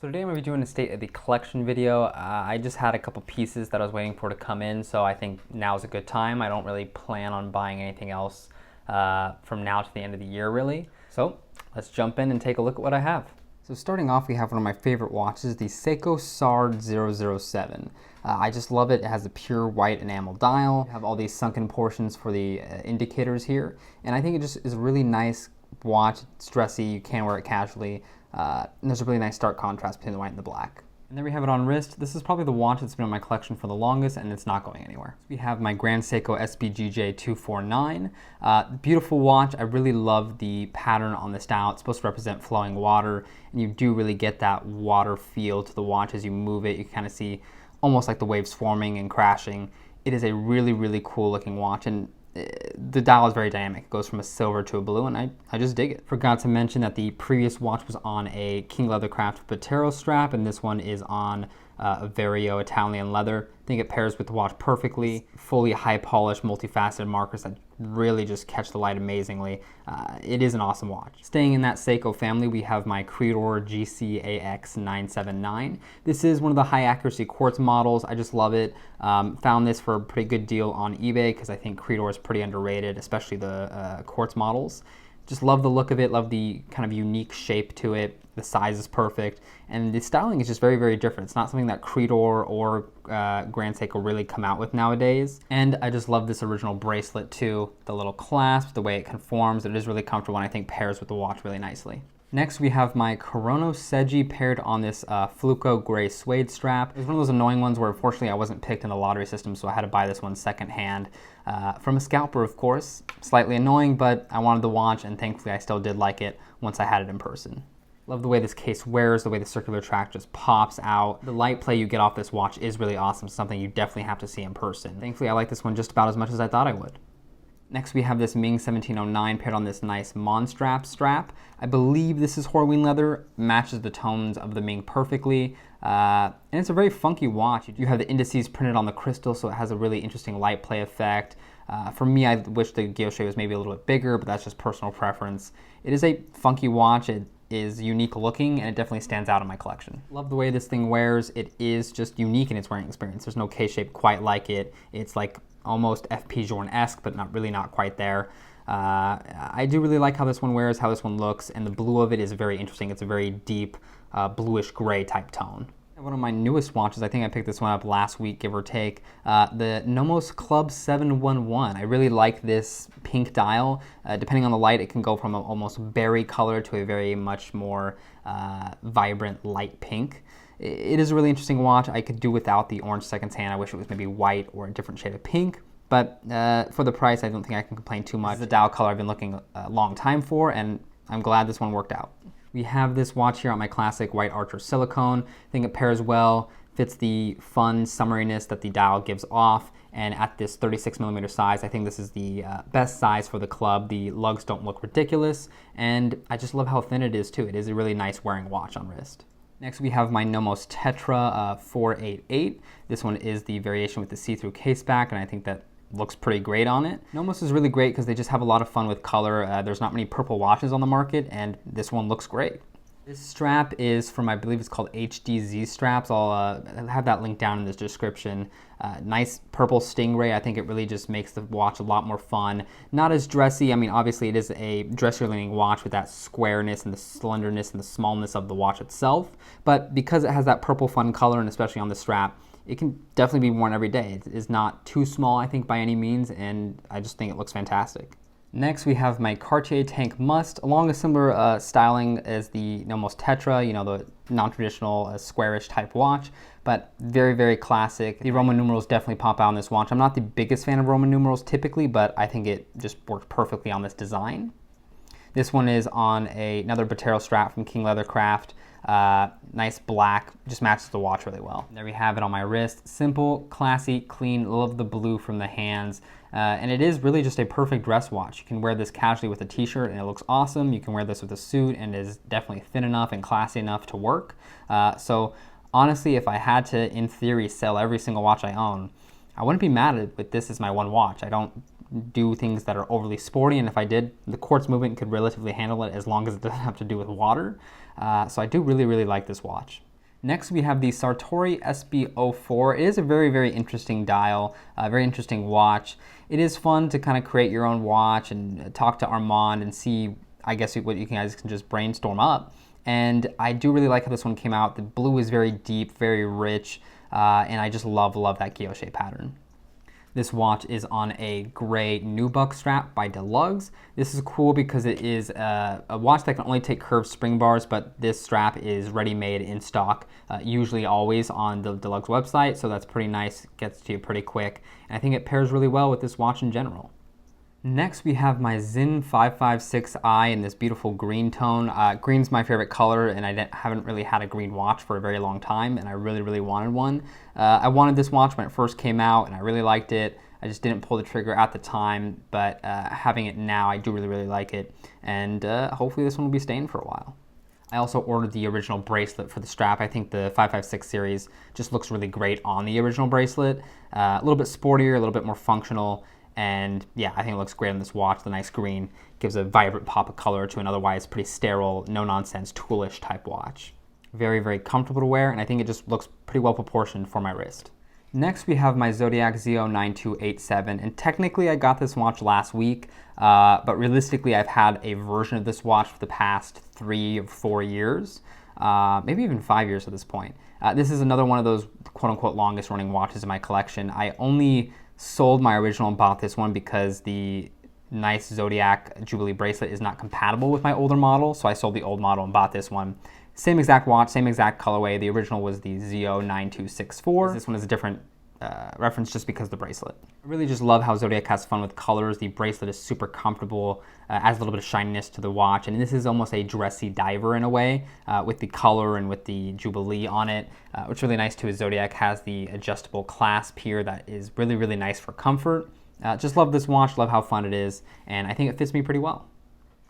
So today I'm going to be doing a state of the collection video. I just had a couple pieces that I was waiting for to come in, so I think now is a good time. I don't really plan on buying anything else from now to the end of the year, really. So let's jump in and take a look at what I have. So starting off, we have one of my favorite watches, the Seiko SARD 007. I just love it. It has a pure white enamel dial. You have all these sunken portions for the indicators here, and I think it just is a really nice watch. It's dressy, you can wear it casually. And there's a really nice stark contrast between the white and the black. And there we have it on wrist. This is probably the watch that's been in my collection for the longest, and it's not going anywhere. We have my Grand Seiko SBGJ 249. Beautiful watch. I really love the pattern on this dial. It's supposed to represent flowing water, and you do really get that water feel to the watch as you move it. You kind of see almost like the waves forming and crashing. It is a really, really cool looking watch, and the dial is very dynamic. It goes from a silver to a blue, and I just dig it. Forgot to mention that the previous watch was on a King Leathercraft Buttero strap, and this one is on a Vario Italian leather. I think it pairs with the watch perfectly. Fully high polished, multifaceted markers that really just catch the light amazingly. It is an awesome watch. Staying in that Seiko family, we have my Credor GCAX 979. This is one of the high accuracy quartz models. I just love it. Found this for a pretty good deal on eBay because I think Credor is pretty underrated, especially the quartz models. Just love the look of it, love the kind of unique shape to it. The size is perfect, and the styling is just very, very different. It's not something that Credor or Grand Seiko really come out with nowadays. And I just love this original bracelet too. The little clasp, the way it conforms, it is really comfortable and I think pairs with the watch really nicely. Next, we have my Kurono Seiji paired on this Fluco gray suede strap. It was one of those annoying ones where unfortunately I wasn't picked in the lottery system, so I had to buy this one secondhand from a scalper, of course. Slightly annoying, but I wanted the watch, and thankfully I still did like it once I had it in person. Love the way this case wears, the way the circular track just pops out. The light play you get off this watch is really awesome, something you definitely have to see in person. Thankfully, I like this one just about as much as I thought I would. Next, we have this Ming 1709 paired on this nice Monstraps strap. I believe this is Horween leather, matches the tones of the Ming perfectly, and it's a very funky watch. You have the indices printed on the crystal, so it has a really interesting light play effect. For me, I wish the guilloche was maybe a little bit bigger, but that's just personal preference. It is a funky watch. It is unique looking, and it definitely stands out in my collection. Love the way this thing wears. It is just unique in its wearing experience. There's no K-shape quite like it. It's like almost FP Journe-esque, but not quite there. I do really like how this one wears, how this one looks, and the blue of it is very interesting. It's a very deep bluish gray type tone. One of my newest watches, I think I picked this one up last week, give or take, the Nomos Club 711. I really like this pink dial. Depending on the light, it can go from an almost berry color to a very much more vibrant light pink. It is a really interesting watch. I could do without the orange seconds hand. I wish it was maybe white or a different shade of pink. But for the price, I don't think I can complain too much. It's a dial color I've been looking a long time for, and I'm glad this one worked out. We have this watch here on my classic white Archer silicone. I think it pairs well, fits the fun summeriness that the dial gives off, and at this 36mm size, I think this is the best size for the club. The lugs don't look ridiculous, and I just love how thin it is too. It is a really nice wearing watch on wrist. Next, we have my Nomos Tetra 488. This one is the variation with the see-through case back, and I think that looks pretty great on it. Nomos is really great because they just have a lot of fun with color. There's not many purple watches on the market, and this one looks great. This strap is from, I believe it's called HDZ straps. I'll have that link down in the description. Nice purple Stingray. I think it really just makes the watch a lot more fun. Not as dressy. I mean, obviously it is a dressier leaning watch with that squareness and the slenderness and the smallness of the watch itself. But because it has that purple fun color, and especially on the strap, it can definitely be worn every day. It is not too small, I think, by any means, and I just think it looks fantastic. Next, we have my Cartier Tank Must, along a similar styling as the Nomos Tetra, you know, the non-traditional squarish type watch, but very, very classic. The Roman numerals definitely pop out on this watch. I'm not the biggest fan of Roman numerals typically, but I think it just works perfectly on this design. This one is on another Buttero strap from King Leathercraft. Nice black, just matches the watch really well. And there we have it on my wrist. Simple, classy, clean, love the blue from the hands. And it is really just a perfect dress watch. You can wear this casually with a t-shirt and it looks awesome. You can wear this with a suit and it is definitely thin enough and classy enough to work. So honestly, if I had to, in theory, sell every single watch I own, I wouldn't be mad with this as my one watch. I don't do things that are overly sporty, and if I did, the quartz movement could relatively handle it as long as it doesn't have to do with water. So I do really, really like this watch. Next, we have the Sartori SB04. It is a very, very interesting dial, a very interesting watch. It is fun to kind of create your own watch and talk to Armand and see, I guess, what you guys can just brainstorm up. And I do really like how this one came out. The blue is very deep, very rich, and I just love that guilloche pattern. This watch is on a gray nubuck strap by Deluxe. This is cool because it is a watch that can only take curved spring bars, but this strap is ready-made in stock, usually always on the Deluxe website, so that's pretty nice, gets to you pretty quick, and I think it pairs really well with this watch in general. Next, we have my Sinn 556i in this beautiful green tone. Green's my favorite color, and I haven't really had a green watch for a very long time, and I really, really wanted one. I wanted this watch when it first came out, and I really liked it. I just didn't pull the trigger at the time, but having it now, I do really, really like it, and hopefully this one will be staying for a while. I also ordered the original bracelet for the strap. I think the 556 series just looks really great on the original bracelet. A little bit sportier, a little bit more functional. And yeah, I think it looks great on this watch. The nice green gives a vibrant pop of color to an otherwise pretty sterile, no-nonsense, toolish type watch. Very, very comfortable to wear, and I think it just looks pretty well proportioned for my wrist. Next, we have my Zodiac ZO9287, and technically I got this watch last week, but realistically I've had a version of this watch for the past 3 or 4 years, maybe even 5 years at this point. This is another one of those quote-unquote longest running watches in my collection. I only sold my original and bought this one because the nice Zodiac Jubilee bracelet is not compatible with my older model, so I sold the old model and bought this one. Same exact watch, same exact colorway. The original was the ZO9264. This one is a different reference just because of the bracelet. I really just love how Zodiac has fun with colors. The bracelet is super comfortable, adds a little bit of shininess to the watch, and this is almost a dressy diver in a way, with the color and with the Jubilee on it. What's really nice too is Zodiac has the adjustable clasp here that is really, really nice for comfort. Just love this watch, love how fun it is, and I think it fits me pretty well.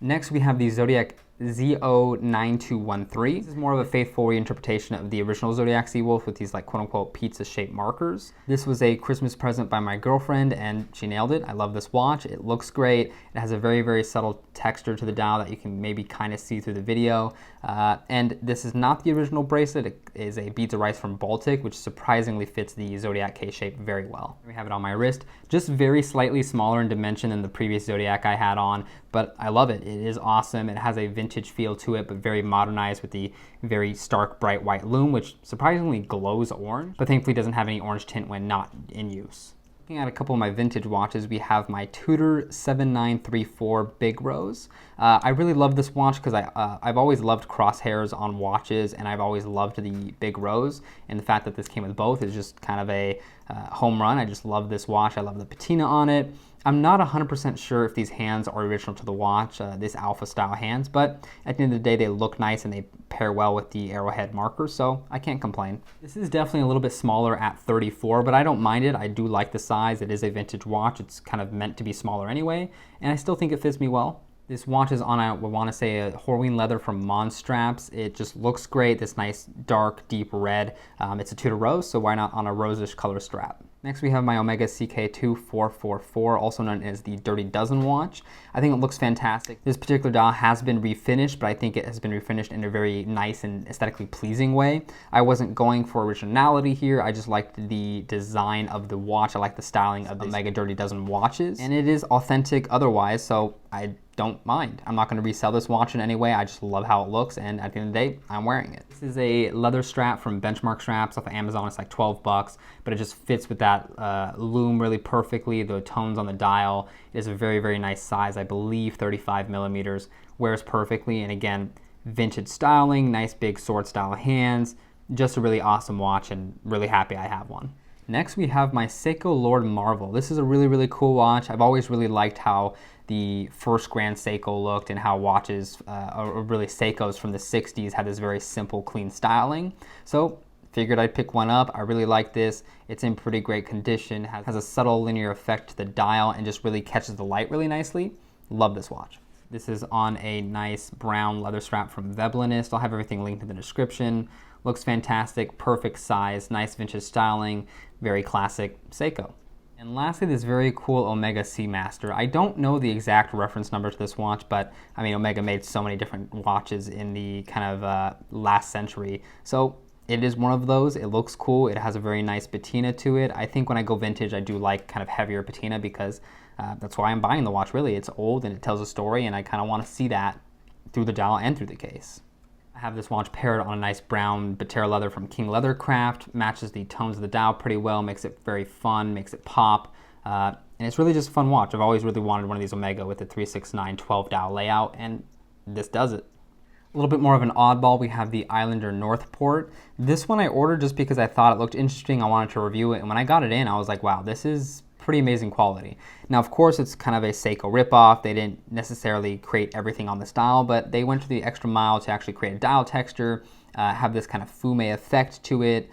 Next, we have the Zodiac ZO9213. This is more of a faithful reinterpretation of the original Zodiac Seawolf with these like quote-unquote pizza-shaped markers. This was a Christmas present by my girlfriend and she nailed it. I love this watch. It looks great. It has a very, very subtle texture to the dial that you can maybe kind of see through the video. And this is not the original bracelet. It is a beads of rice from Baltic, which surprisingly fits the Zodiac K-shape very well. We have it on my wrist. Just very slightly smaller in dimension than the previous Zodiac I had on, but I love it. It is awesome. It has a vintage feel to it, but very modernized with the very stark bright white lume, which surprisingly glows orange, but thankfully doesn't have any orange tint when not in use. Looking at a couple of my vintage watches, we have my Tudor 7934 Big Rose. I really love this watch because I've always loved crosshairs on watches, and I've always loved the Big Rose, and the fact that this came with both is just kind of a home run. I just love this watch. I love the patina on it. I'm not 100% sure if these hands are original to the watch, this alpha style hands, but at the end of the day they look nice and they pair well with the arrowhead markers, so I can't complain. This is definitely a little bit smaller at 34, but I don't mind it. I do like the size. It is a vintage watch. It's kind of meant to be smaller anyway, and I still think it fits me well. This watch is on, I want to say, a Horween leather from Monstraps. It just looks great, this nice dark deep red. It's a Tudor rose, so why not on a rosish color strap? Next we have my Omega CK2444, also known as the Dirty Dozen watch. I think it looks fantastic. This particular dial has been refinished, but I think it has been refinished in a very nice and aesthetically pleasing way. I wasn't going for originality here, I just liked the design of the watch. I like the styling of the Omega Dirty Dozen watches, and it is authentic otherwise, so I don't mind. I'm not going to resell this watch in any way. I just love how it looks, and at the end of the day, I'm wearing it. This is a leather strap from Benchmark Straps off of Amazon. It's like 12 bucks, but it just fits with that lume really perfectly. The tones on the dial is a very, very nice size. I believe 35 millimeters. Wears perfectly, and again, vintage styling, nice big sword style hands. Just a really awesome watch, and really happy I have one. Next, we have my Seiko Lord Marvel. This is a really, really cool watch. I've always really liked how the first Grand Seiko looked and how watches, or really Seikos from the 60s, had this very simple, clean styling. So figured I'd pick one up. I really like this. It's in pretty great condition, has a subtle linear effect to the dial, and just really catches the light really nicely. Love this watch. This is on a nice brown leather strap from Veblenist. I'll have everything linked in the description. Looks fantastic, perfect size, nice vintage styling, very classic Seiko. And lastly, this very cool Omega Seamaster. I don't know the exact reference number to this watch, but I mean, Omega made so many different watches in the kind of last century. So it is one of those. It looks cool. It has a very nice patina to it. I think when I go vintage, I do like kind of heavier patina because that's why I'm buying the watch, really. It's old and it tells a story, and I kind of want to see that through the dial and through the case. I have this watch paired on a nice brown Buttero leather from King Leathercraft. Matches the tones of the dial pretty well, makes it very fun, makes it pop. And it's really just a fun watch. I've always really wanted one of these Omega with the 369 12 dial layout, and this does it. A little bit more of an oddball, we have the Islander Northport. This one I ordered just because I thought it looked interesting. I wanted to review it, and when I got it in, I was like, wow, this is pretty amazing quality. Now, of course, it's kind of a Seiko ripoff. They didn't necessarily create everything on this dial, but they went to the extra mile to actually create a dial texture, have this kind of fume effect to it,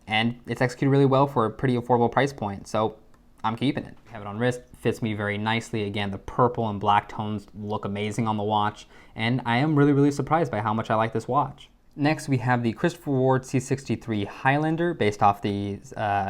and it's executed really well for a pretty affordable price point, so I'm keeping it. I have it on wrist, fits me very nicely. Again, the purple and black tones look amazing on the watch, and I am really, really surprised by how much I like this watch. Next, we have the Christopher Ward C63 Highlander, based off the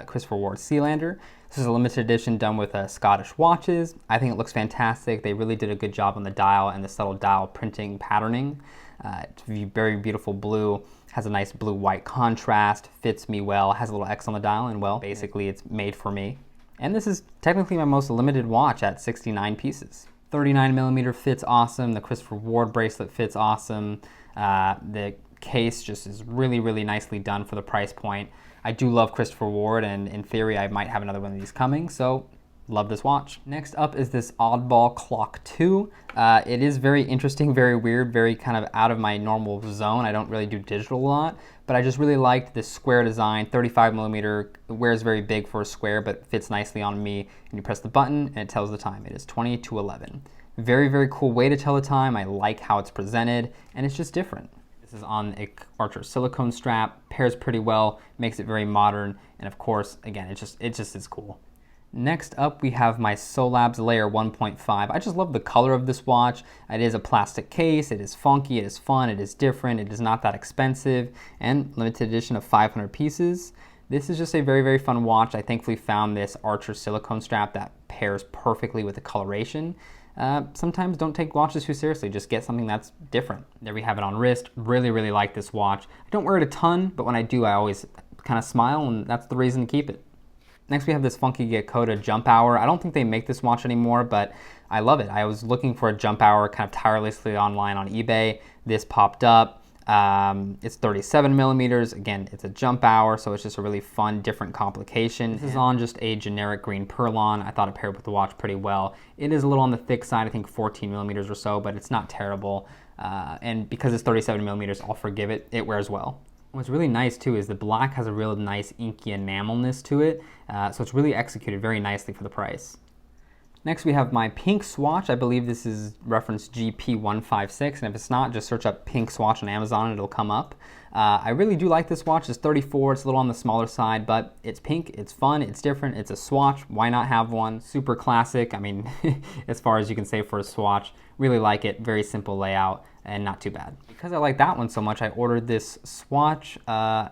Christopher Ward Sealander. This is a limited edition done with Scottish watches. I think it looks fantastic. They really did a good job on the dial and the subtle dial printing patterning. It's very beautiful blue, has a nice blue-white contrast, fits me well, has a little X on the dial, and well, basically it's made for me. And this is technically my most limited watch at 69 pieces. 39mm fits awesome. The Christopher Ward bracelet fits awesome. The case just is really, really nicely done for the price point. I do love Christopher Ward, and in theory I might have another one of these coming, so love this watch. Next up is this oddball QlockTwo. It is very interesting, very weird, very kind of out of my normal zone. I don't really do digital a lot, but I just really liked this square design. 35mm, it wears very big for a square, but fits nicely on me. And you press the button and it tells the time. It is 20 to 11. Very, very cool way to tell the time. I like how it's presented, and it's just different. This is on a Archer silicone strap, pairs pretty well, makes it very modern, and of course, again, it just is cool. Next up, we have my Solabs Layer 1.5. I just love the color of this watch. It is a plastic case, it is funky, it is fun, it is different, it is not that expensive, and limited edition of 500 pieces. This is just a very, very fun watch. I thankfully found this Archer silicone strap that pairs perfectly with the coloration. Sometimes don't take watches too seriously, just get something that's different. There we have it on wrist. Really, really like this watch. I don't wear it a ton, but when I do, I always kind of smile, and that's the reason to keep it. Next, we have this funky Geckota jump hour. I don't think they make this watch anymore, but I love it. I was looking for a jump hour kind of tirelessly online on eBay. This popped up. It's 37mm. Again, it's a jump hour, so it's just a really fun, different complication. This is on just a generic green Perlon. I thought it paired with the watch pretty well. It is a little on the thick side, I think 14mm or so, but it's not terrible. And because it's 37mm, I'll forgive it. It wears well. What's really nice too is the black has a real nice inky enamelness to it, so it's really executed very nicely for the price. Next, we have my pink swatch. I believe this is reference GP156, and if it's not, just search up pink swatch on Amazon and it'll come up. I really do like this watch. It's 34, it's a little on the smaller side, but it's pink, it's fun, it's different, it's a swatch. Why not have one? Super classic, I mean, as far as you can say for a swatch. Really like it, very simple layout, and not too bad. Because I like that one so much, I ordered this swatch.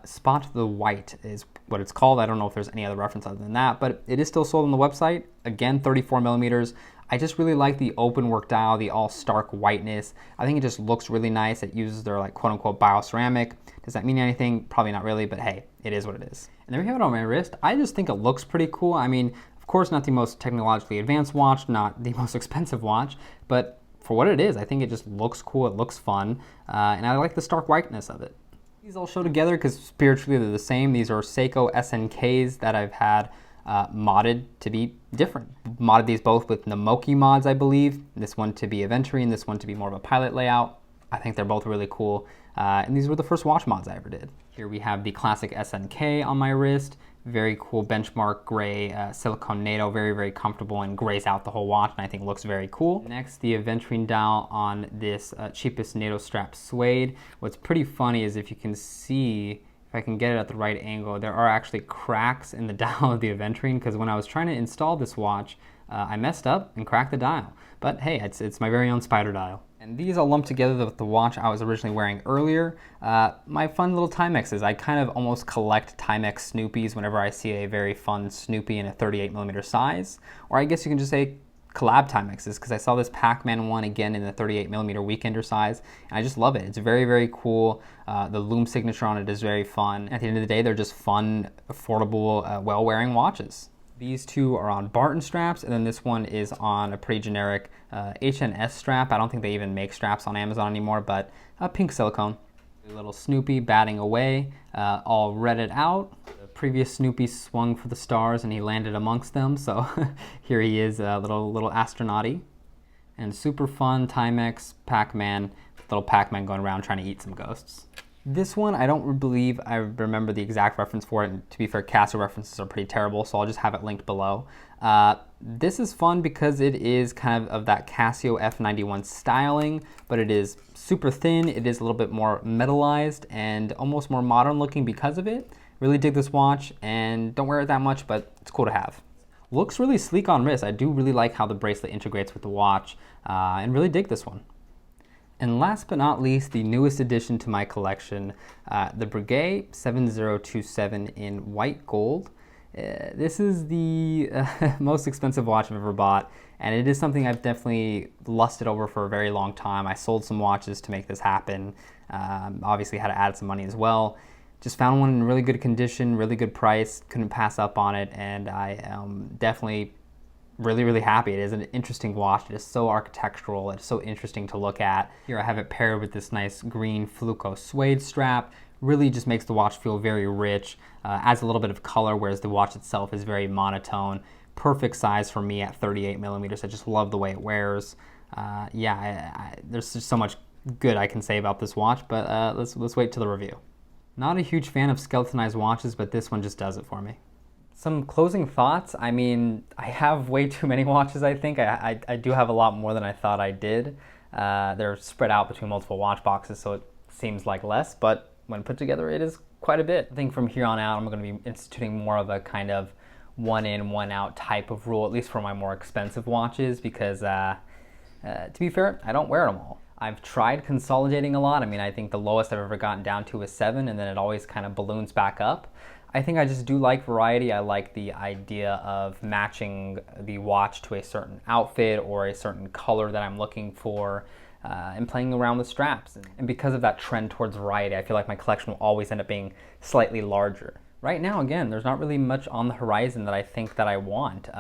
Spot the White is what it's called. I don't know if there's any other reference other than that, but it is still sold on the website. Again, 34mm. I just really like the open work dial, the all stark whiteness. I think it just looks really nice. It uses their like quote unquote bioceramic. Does that mean anything? Probably not really, but hey, it is what it is. And there we have it on my wrist. I just think it looks pretty cool. I mean, of course, not the most technologically advanced watch, not the most expensive watch, but for what it is, I think it just looks cool, it looks fun, and I like the stark whiteness of it. These all show together because spiritually they're the same. These are Seiko SNKs that I've had modded to be different. Modded these both with Namoki mods, I believe. This one to be Aventurine, this one to be more of a pilot layout. I think they're both really cool, and these were the first watch mods I ever did. Here we have the classic SNK on my wrist. Very cool benchmark gray silicone Nato, very, very comfortable and grays out the whole watch, and I think looks very cool. Next, the Aventurine dial on this cheapest Nato strap Suede. What's pretty funny is if you can see, if I can get it at the right angle, there are actually cracks in the dial of the Aventurine, because when I was trying to install this watch, I messed up and cracked the dial. But hey, it's my very own spider dial. And these all lumped together with the watch I was originally wearing earlier. My fun little Timexes. I kind of almost collect Timex Snoopies whenever I see a very fun Snoopy in a 38mm size. Or I guess you can just say collab Timexes, because I saw this Pac-Man one again in the 38mm weekender size, and I just love it. It's very, very cool. The loom signature on it is very fun. At the end of the day, they're just fun, affordable, well-wearing watches. These two are on Barton straps, and then this one is on a pretty generic HNS strap. I don't think they even make straps on Amazon anymore, but a pink silicone. A little Snoopy batting away, all redded out. The previous Snoopy swung for the stars and he landed amongst them, so here he is, a little astronaut-y. And super fun Timex Pac-Man, little Pac-Man going around trying to eat some ghosts. This one, I don't believe I remember the exact reference for it, and to be fair, Casio references are pretty terrible, so I'll just have it linked below. This is fun because it is kind of that Casio F91 styling, but it is super thin, it is a little bit more metallized, and almost more modern looking because of it. Really dig this watch, and don't wear it that much, but it's cool to have. Looks really sleek on wrist. I do really like how the bracelet integrates with the watch, and really dig this one. And last but not least, the newest addition to my collection, the Breguet 7027 in white gold. This is the most expensive watch I've ever bought, and it is something I've definitely lusted over for a very long time. I sold some watches to make this happen. Obviously had to add some money as well. Just found one in really good condition, really good price, couldn't pass up on it, and I am definitely really, really happy. It is an interesting watch. It is so architectural. It's so interesting to look at. Here I have it paired with this nice green Fluco suede strap. Really just makes the watch feel very rich, adds a little bit of color, whereas the watch itself is very monotone. Perfect size for me at 38mm. I just love the way it wears. There's just so much good I can say about this watch, but let's wait till the review. Not a huge fan of skeletonized watches, but this one just does it for me. Some closing thoughts. I mean, I have way too many watches, I think. I do have a lot more than I thought I did. They're spread out between multiple watch boxes, so it seems like less, but when put together, it is quite a bit. I think from here on out, I'm going to be instituting more of a kind of one in, one out type of rule, at least for my more expensive watches, because to be fair, I don't wear them all. I've tried consolidating a lot. I mean, I think the lowest I've ever gotten down to is 7, and then it always kind of balloons back up. I think I just do like variety. I like the idea of matching the watch to a certain outfit or a certain color that I'm looking for, and playing around with straps. And because of that trend towards variety, I feel like my collection will always end up being slightly larger. Right now, again, there's not really much on the horizon that I think that I want.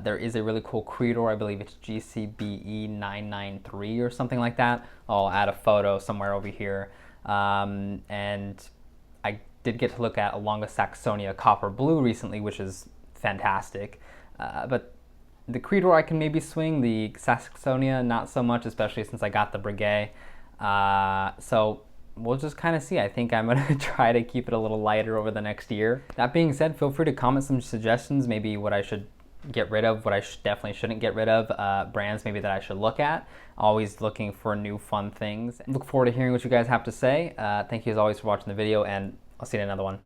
There is a really cool Credor, I believe it's GCBE 993 or something like that. I'll add a photo somewhere over here. And I did get to look at a Longa Saxonia Copper Blue recently, which is fantastic. But the Credor I can maybe swing, the Saxonia not so much, especially since I got the Breguet. So we'll just kind of see. I think I'm going to try to keep it a little lighter over the next year. That being said, feel free to comment some suggestions, maybe what I should get rid of, what I definitely shouldn't get rid of, brands maybe that I should look at. Always looking for new fun things. Look forward to hearing what you guys have to say. Thank you as always for watching the video, and I'll see you in another one.